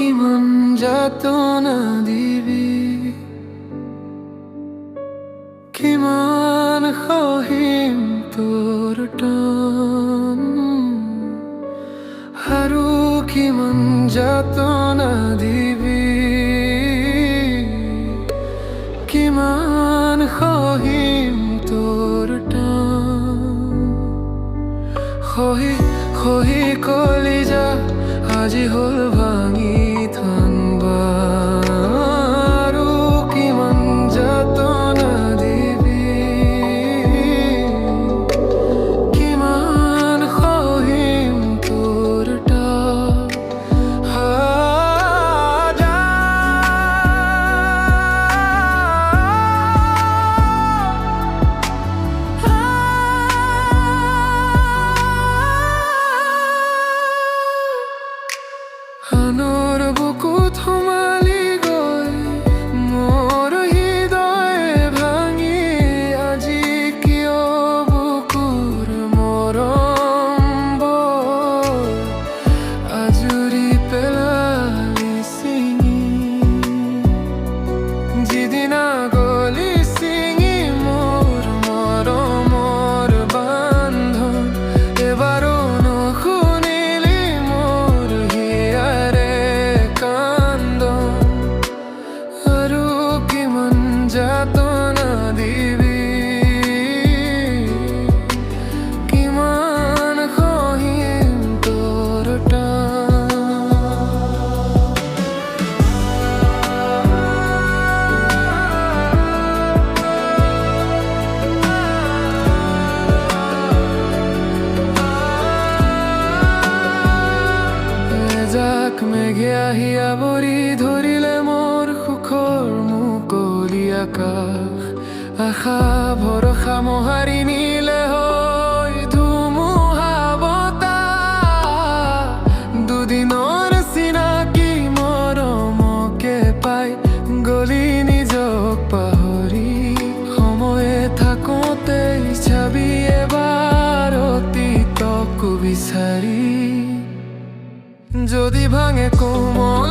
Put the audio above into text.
কিমান যাতনা দিবি, কিমান সহিম তোৰ টান, আৰু কিমান যাতনা দিবি, কিমান সহিম তোৰ টান। সহি সহি কলিজা আজি হ'ল ভাঙি থানবা, আৰু কিমান যাতনা দিবি, কিমান সহিম তোৰ টান। আনৰ বুকুত সোমালি গৈ মোৰ হৃদয় ভাঙি, আজি কিয় বুকুৰ মৰমবোৰ আজুৰি পেলালি ছিঙি, যিদিনা গলি ছিঙি মোৰ মৰমৰ বান্ধন, এবাৰো নুশুনিলি মোৰ হিয়াৰে কান্দন, আৰু কিমান যাতনা দিবি, কিমান সহিম তোৰ টান। এজাক মেঘে আহি আৱৰি ধৰিলে মোৰ সুখৰ মুকলি আকাশ, আশা ভৰসা মোহাৰি নিলে হয় ধুমুহা বতাহ, দুদিনৰ চিনাকি মৰমকে পাই গলি নিজক পাহৰি, সময়ে থাকোঁতে চাবি এবাৰ অতীতক বিচাৰি, যদি ভাঙে কোমল